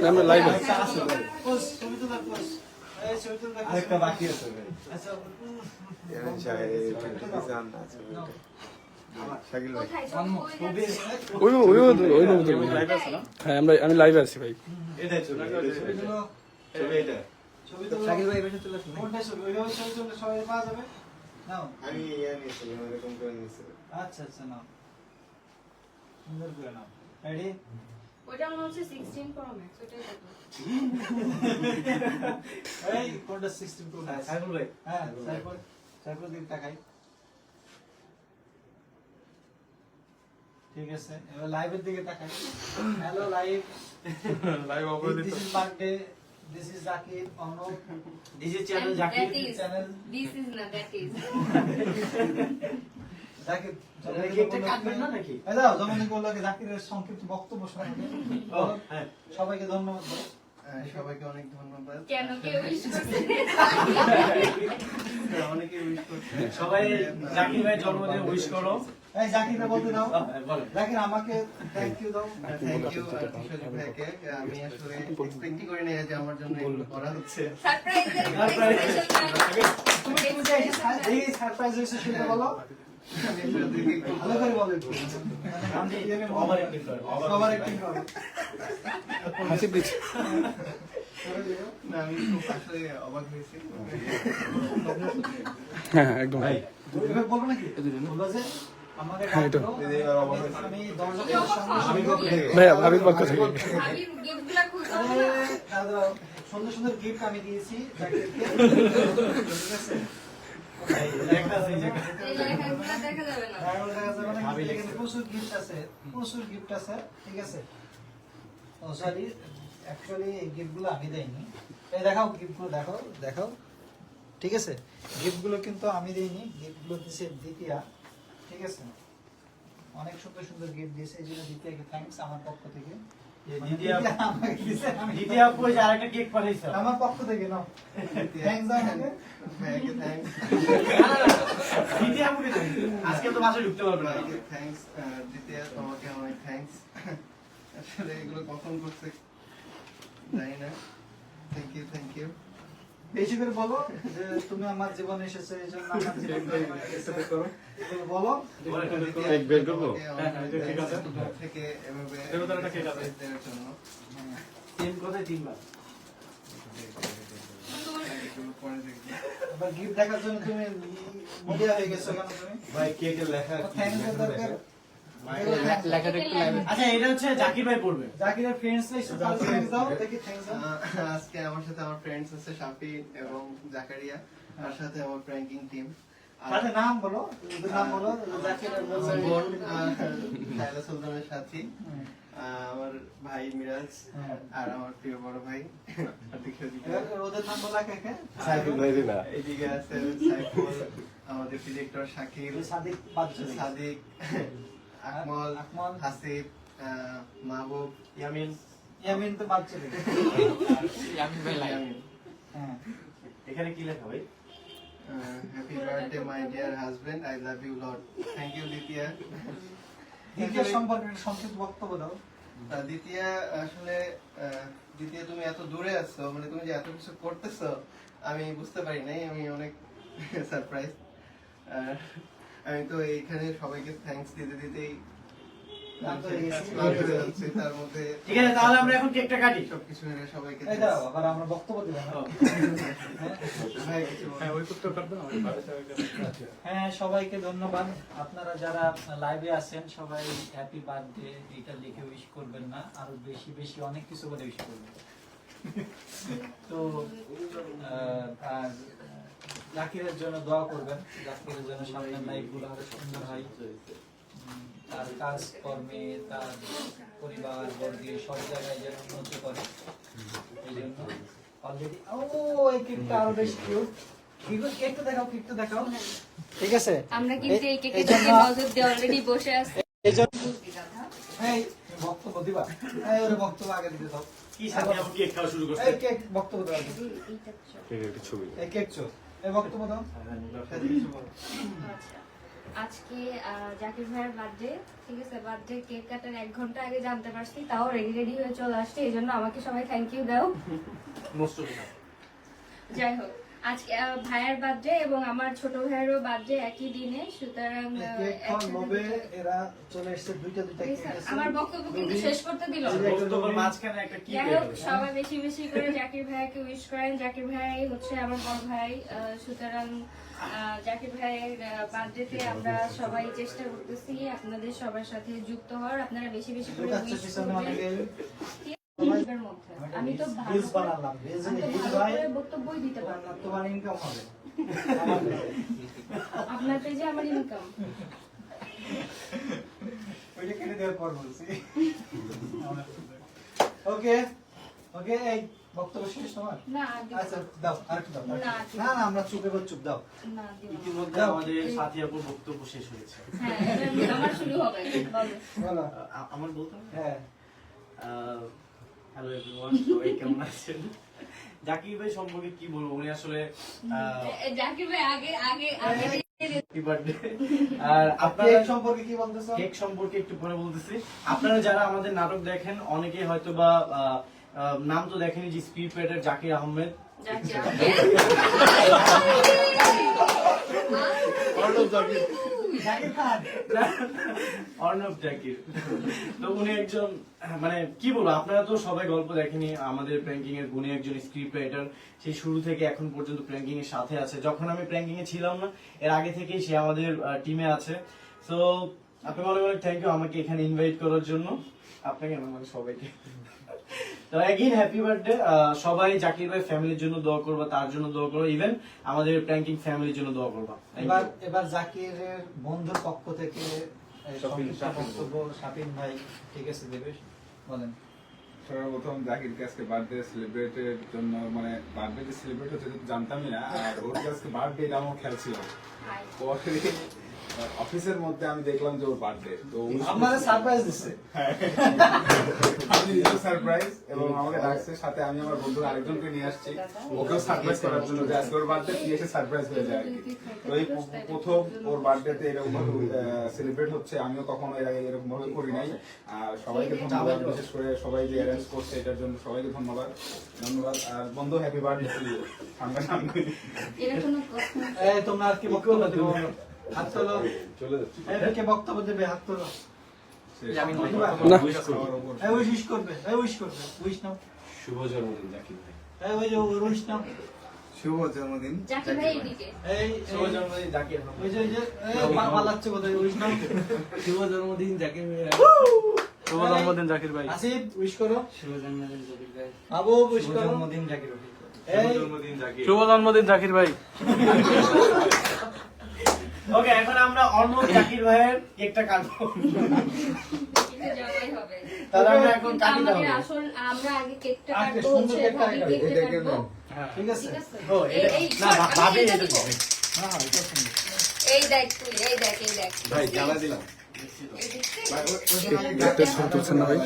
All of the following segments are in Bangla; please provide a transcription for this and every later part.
আমরা লাইভ আরেকটা বাকি আছে ভাই। হ্যাঁ আমি লাইভে আছি ভাই। এটাই ছবি, ছবি এটা। শাকিল ভাই এসে চলে আসুন। কোনটা ছবি? ওইভাবে ছবি তুললে সবাই পাওয়া যাবে? নাও। আমি নিয়েছিলাম এরকম করে নিয়েছিলাম। আচ্ছা আচ্ছা নাও। সুন্দর করে নাও। রেডি? ওটা মনে হচ্ছে 16 Pro Max, ওটাই দেখো। এই কোনটা 16 Pro Max? সাইফুল ভাই। হ্যাঁ, সাইফুল দিকে তাকাই। ঠিক আছে, এবার লাইভের দিকে তাকাই। Hello live. Live This is birthday. This is Zakir, Arnav. This is channel And Zakir that is, channel. this is not, that is. Zakir কেকটা কাটবেন না নাকি? এই দাও জমানি বললো কি জাকিরের সংক্ষিপ্ত বক্তব্য শোনাবে। হ্যাঁ। সবাইকে ধন্যবাদ বলো। সবাইকে অনেক ধন্যবাদ। কেন কেউ উইশ করছে? অনেকে উইশ করছে। সবাই জাকির ভাই জন্মদিনে উইশ করো। এই জাকিরকে বলতে দাও। বলো। জাকির আমাকে থ্যাংক ইউ দাও। থ্যাংক ইউ কিশোর ভাইকে। আমি আসলে এক্সপেক্টই করি না যে আমার জন্য এগুলো করা হচ্ছে। সারপ্রাইজ তুমি যে এই সারপ্রাইজ হয়েছে সেটা বলো। আমি আসলে দেখি ভালো করে বলো একটু। আমি ওভার অ্যাক্টিং করো। ওভার অ্যাক্টিং করো। হাসি দিচ্ছি। না আমি খুব আসলে অবাক হয়েছি। হ্যাঁ একদম ভাই। এবার বলবো নাকি? বলবো যে আমাকে ডাকলো। আমি দরজা ভাইয়া ভাবির পক্ষ থেকে আমি গিফটগুলো খুলতে হবে না। দাদা সুন্দর সুন্দর গিফট আমি দিয়েছি জাকিরকে। ঠিক আছে? এই লেখাগুলো দেখা যাবে না। প্রচুর গিফট আছে, প্রচুর গিফট আছে। ঠিক আছে? ও সরি, অ্যাকচুয়ালি এই গিফটগুলো আমি দেইনি। এই দেখাও গিফটগুলো, দেখাও দেখাও। ঠিক আছে? গিফটগুলো কিন্তু আমি দেইনি, গিফটগুলো দিয়েছে দ্বিতীয়া। ঠিক আছে? অনেক সুন্দর সুন্দর গিফট দিয়েছে, এই জন্য দ্বিতীয়াকে থ্যাঙ্কস আমার পক্ষ থেকে। দ্বিতীয়া আমাকে দিয়েছে, আমি দ্বিতীয়া কই যে আরেকটা কেক পাঠাইছো। আমার পক্ষ থেকে নাও। থ্যাঙ্কস দাও আমাকে। ভাইকে থ্যাঙ্কস। দ্বিতীয়া মুখে যাই। আজকে তো বাসায় ঢুকতে পারবে না। ভাইকে থ্যাঙ্কস। দ্বিতীয় তোমাকে অনেক থ্যাঙ্কস। আসলে এগুলো কখন করতে জানি না। Thank you thank you. বেশি করে বলো যে তুমি আমার জীবনে এসেছো, এই জন্য আমার জীবন বলো। এক বের করবো? ঠিক আছে। থেকে এভাবে দেওয়ার জন্য। তিন কথায় তিনবার। এগুলো পরে দেখবো। আবার গিফট দেখার জন্য তুমি মডিয়া হয়ে গেছো কেন তুমি? ভাই কেকের লেখা থ্যাঙ্কস দরকার। লেখাটা একটু লাইভে। আচ্ছা এটা হচ্ছে জাকির ভাই পড়বে। জাকিরের ফ্রেন্ডস লিস্ট থ্যাঙ্কস দাও, দেখি থ্যাঙ্কস দাও। আজকে আমার সাথে আমার ফ্রেন্ডস আছে শাফি এবং জাকারিয়া, তার সাথে আমার প্র্যাঙ্কিং টিম। সাথে নাম বলো, দুটো নাম বলো। জাকিরের বোন সাইলা সুলতানের সাথী, আমার ভাই মিরাজ, আর আমার প্রিয় বড় ভাই ওদের নাম বলা কে কে? সাইফুল ভাই। এদিকে আছে সাইফুল, আমাদের ডিরেক্টর শাকিল, সাদিক বাদশা, সাদিক, আকমল, আকমল, হাসিব, মাহবুব, ইয়ামিন। ইয়ামিন তো বাদ চলে গেছে। ইয়ামিন ভাই লাইভ। ইয়ামিন। হ্যাঁ, এখানে কি লেখা ভাই? Happy birthday my dear husband, I love you lot. Thank you দ্বিতীয়া। দ্বিতীয় সম্পর্কে একটা সংক্ষিপ্ত বক্তব্য দাও। দ্বিতীয়া আসলে দ্বিতীয়া তুমি এত দূরে আছো, মানে তুমি যে এত কিছু করতেছো আমি বুঝতে পারি নাই। আমি অনেক সারপ্রাইজ। আমি তো এইখানে সবাইকে থ্যাঙ্কস দিতে দিতেই তার মধ্যে ঠিক আছে তাহলে আমরা এখন কেকটা কাটি। সবকিছু মিলে সবাইকে এই দাও, আবার আমরা বক্তব্য দিব না। ভাই কিছু বলো। হ্যাঁ ওই করতে পারবে না? হ্যাঁ, সবাইকে ধন্যবাদ। আপনারা যারা লাইভে আছেন সবাই হ্যাপি বার্থডে এটা লিখে উইশ করবেন না, আরো বেশি বেশি অনেক কিছু বলে উইশ করবেন। তো আর জাকিরের জন্য দোয়া করবেন, জাকিরের জন্য সামনের লাইফগুলো আরো সুন্দর হয়, তার কাজ কর্মে, তার পরিবার বর্গে সব জায়গায় যেন উন্নতি করে। এই জন্য অলরেডি এই কেকটা আরো বেশি কিউট। কেকটা দেখাও, কেকটা দেখাও। ঠিক আছে, আমরা কিন্তু এই কেকের দিকে নজর দিয়ে অলরেডি বসে আছি। এই জন্য এই বক্তব্য দিবা, এই ওর বক্তব্য আগে দিতে দাও। কি সাথে এখন কেক খাওয়া শুরু করছে? এই কেক বক্তব্য দাও আগে। একটা ছবি। এই কেক চো, এই বক্তব্য দাও। আচ্ছা আজকে জাকির ভাইয়ের বার্থডে, ঠিক আছে? বার্থডে কেক কাটার 1 ঘন্টা আগে জানতে পারছি, তাও রেডি হয়ে চলে আসছে, এই জন্য আমাকে সবাই থ্যাংক ইউ দাও। যাই হোক, আজকে ভাইয়ের বার্থডে এবং আমার ছোট ভাইয়েরও বার্থডে একই দিনে, সুতরাং এরা চলে এসেছে দুইটা আমার বক্তব্য কিন্তু শেষ করতে দিল না। মাঝখানে একটা কি যাই হোক, সবাই বেশি বেশি করে জাকির ভাইয়াকে উইশ করেন। জাকির ভাই হচ্ছে আমার বড় ভাই, সুতরাং জাকির ভাইয়ের বার্থডেতে আমরা সবাই চেষ্টা করতেছি আপনাদের সবার সাথে যুক্ত হওয়ার। আপনারা বেশি বেশি করে উইশ করবেন। আমি তো বক্তব্যই দিতে পারবো, তোমার ইনকাম হবে, আপনার পেজে আমার ইনকাম। ওইটা কেটে দেওয়ার পর বলছি। ওকে ওকে, এই বক্তব্য শেষ তোমার? না আচ্ছা দাও, আরেকটু দাও। না, না না, আমরা চুপে চুপ দাও। না দিব না। ইতিমধ্যে আমাদের সাথী আপুর বক্তব্য শেষ হয়েছে। হ্যাঁ, এবার আমার শুরু হবে, বলো। বলো। আমার বলতে হবে? হ্যাঁ, হ্যালো এভরিওয়ান, সবাই কেমন আছেন? জাকির ভাই সম্পর্কে কি বলবো, উনি আসলে জাকির ভাই আগে হ্যাপি বার্থডে। আর আপনারা কেক সম্পর্কে কি বলতেছো? কেক সম্পর্কে একটু পরে বলতেছি। আপনারা যারা আমাদের নাটক দেখেন, অনেকেই হয়তো বা নাম তো দেখেনি, যে স্পিড পেটার জাকির আহমেদ, অর্ণব জাকির। তো উনি একজন, মানে কি বলবো, আপনারা তো সবাই গল্প দেখেনি, আমাদের প্র্যাঙ্কিং এর উনি একজন স্ক্রিপ্ট রাইটার, সেই শুরু থেকে এখন পর্যন্ত প্র্যাঙ্কিং এর সাথে আছে। যখন আমি প্র্যাঙ্কিং এ ছিলাম না, এর আগে থেকেই সে আমাদের টিমে আছে। সো আপনাকে অনেক অনেক থ্যাংক ইউ আমাকে এখানে ইনভাইট করার জন্য, আপনাকে মানে সবাইকে। তো এগেইন হ্যাপি বার্থডে। সবাই জাকির ভাই ফ্যামিলির জন্য দোয়া করবা, তার জন্য দোয়া করবা, ইভেন আমাদের প্র্যাঙ্কিং ফ্যামিলির জন্য দোয়া করবা। এবার জাকিরের বন্ধুর পক্ষ থেকে বক্তব্য শাপিন ভাই, ঠিক আছে, দেবে, বলেন। সর্বপ্রথম জাকিরকে আজকে বার্থডে সেলিব্রেটের জন্য, মানে বার্থডে যে সেলিব্রেট হচ্ছে জানতামই না, আর ওর আজকে বার্থডে এটা আমার খেয়াল ছিল। পরে অফিসের মধ্যে আমি দেখলাম যে ওর বার্থডে, তো আপনারা সারপ্রাইজ দিচ্ছে। আমি নিজেও সারপ্রাইজ, এবং আমাকে ডাকছে, সাথে আমি আমার বন্ধু আরেকজনকে নিয়ে আসছি, ওকেও সারপ্রাইজ করার জন্য, যে আজকে ওর বার্থডে কি এসে সারপ্রাইজ হয়ে যায় আর কি। তো এই প্রথম ওর বার্থডেতে এরকম ভাবে সেলিব্রেট হচ্ছে, আমিও কখনো এর আগে এরকম ভাবে করি নাই। আর সবাইকে ধন্যবাদ, বিশেষ করে সবাই যে অ্যারেঞ্জ করছে এটার জন্য সবাইকে ধন্যবাদ। আর বন্ধু হ্যাপি বার্থডে টু ইউ। এই তোমরা আর কি বক্তব্য দেবো? হাত তোলো, চলে যাচ্ছি। কে বক্তব্য দেবে? হাত তোলো। উইশ করবে, উইশ করবে, উইশ নাও। শুভ জন্মদিন জাকির ভাই। ওই যে উইশ নাও। শুভ জন্মদিন জাকির ভাই এদিকে। এই শুভ জন্মদিন জাকির। ওই যে পালাচ্ছে কোথায়? উইশ নাও। শুভ জন্মদিন জাকির ভাই। শুভ জন্মদিন জাকির ভাই। আসিফ উইশ করো। শুভ জন্মদিন জাকির ভাই। আবু উইশ করো। জন্মদিন জাকির ভাই। এই শুভ জন্মদিন জাকির ভাই। ওকে, এখন আমরা অর্ণব জাকির ভাইয়ের কেকটা কাটবো। জবাই হবে। তাহলে আমরা এখন কাটি দাও। আমাদের আসল, আমরা আগে কেকটা আগে কাটবো, সুন্দর হচ্ছে কেকটা ভাবি আগে কেকটা কাটবো। ঠিক আছে। ঠিক আছে? ও, এটা এই না, আমি ভাবি এটা এটা দিব। দিবে। হ্যাঁ হ্যাঁ, এটা সুন্দর। এই দেখ তুই, এই দেখ, এই দেখ। ভাই জ্বালা দিলাম। এই দেখছিস? কেকটা ছবি তুলছেন না ভাই?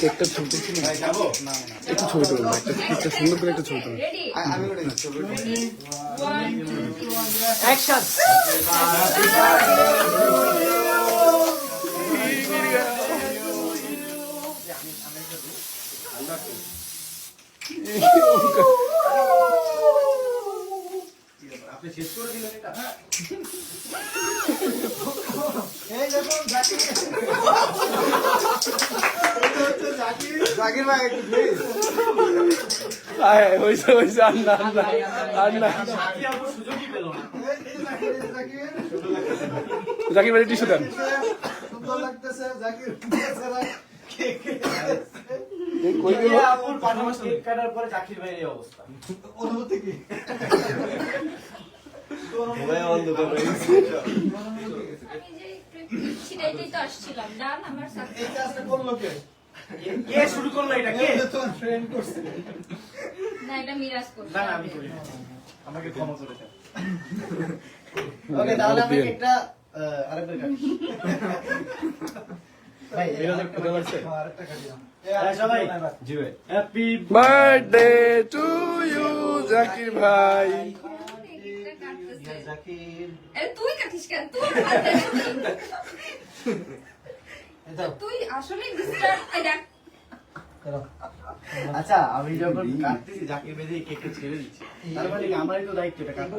কেকটা ছবি তুলছেন না? ভাই যাবো? একটু ছবি তুলুন ভাই, একটা সুন্দর করে একটা ছবি তুলুন। Ready? আমি ওটা দিচ্ছি। 1, 2, 3. অ্যাকশন। আপনি শেষ করে দিলেন এটা? এই দেখুন জাকির। এটা হচ্ছে জাকির। জাকির ভাই একটু প্লিজ। হয়েছে হয়েছে, আর না আর না আর না। সাথী আপুর সুযোগই পেল না। এই জাকির, এই জাকির। জাকির ভাই টিস্যু দেন। সুন্দর লাগতেছে জাকির। সাথী আপুর পাশাপাশি কেক কাটার পরে জাকির ভাইয়ের এই অবস্থা। অনুভূতি কি? আমি যে একটু ছিটাইতেই তো আসছিলাম। ডান, আমার সাথে। এই কাজটা করলো কে? কে শুরু করলো এটা? কে? এই যে তোমার ফ্রেন্ড করছে। না, এটা মিরাজ করছে। না না, আমি করি না। আমাকে ক্ষমা করে দেন। ওকে, তাহলে আমরা কেকটা আরেকবার কাটি। ভাই মিরাজ একটা দেওয়া আছে? আরেকটা কাটি দাও। সবাই happy birthday to you Zakir ভাই। জাকির তুই কাটিস কেন? তোর তুই আসলে আচ্ছা আমি যখন কাটতেছি জাকির বেঁধে কেকটা ছেড়ে দিচ্ছি, তার মানে কি আমারই তো দায়িত্ব এটা কাটা।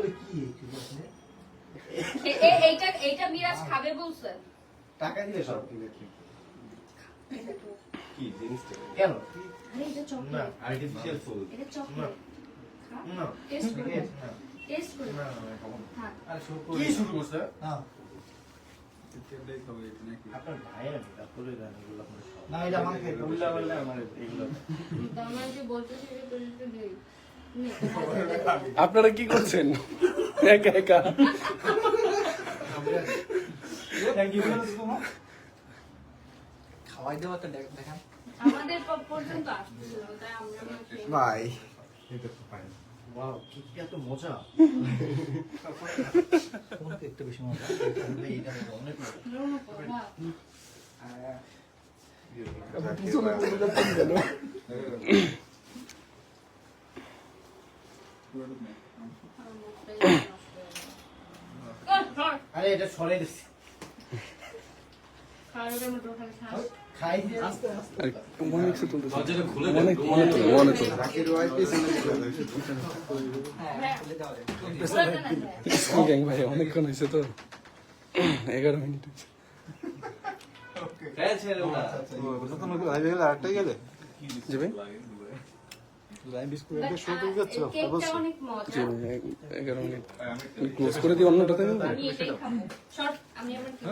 এইটা মিরাজ খাবে বলছে। টাকা দিলে সব কি জিনিসটা? কেন আরে এটা না চকলেট, আর্টিফিশিয়াল ফুল এটা চকলেট। খা, না টেস্ট করে, টেস্ট করে। না না খাবো না। হ্যাঁ, আর শুরু কি শুরু করছে না এটাই খাবো এটা নাকি? আপনার ভাইয়ের আমি তারপরে জানি এগুলো আপনার সব। না এটা আমাকে উল্লা পাল্লা আমার এগুলো আমার যে বলতেছি যে তোর একটু দেই। নে, আপনারা কি করছেন একা একা? থ্যাংক ইউ তোমার খাওয়াই দেওয়া তো দেখান আমাদের পর্যন্ত আসছিল, তাই আমরা খেয়ে ভাই এটা তো পাই ওয়াও কেকটা এত মজা। কোন কেকটা বেশি মজা এইটা অনেক মজা। না, আরে এটা সরাই দিচ্ছি খাওয়ার আমরা টোটাল খাই। খাই দিয়ে আরে মনে হচ্ছে তুলতেছে মনে মনে তো জাকির ভাই পিছনে হ্যাঁ, পুরোটা না খাই। গ্যাং ভাই অনেকক্ষণ হয়েছে তো 11 মিনিট হয়েছে। জি ভাই কেকটা অনেক জি মজা। ভাই 11 মিনিট ক্লোজ করে দিই অন্যটাতে। আমি এটাই খাবো। শর্ট, আমি আবার কি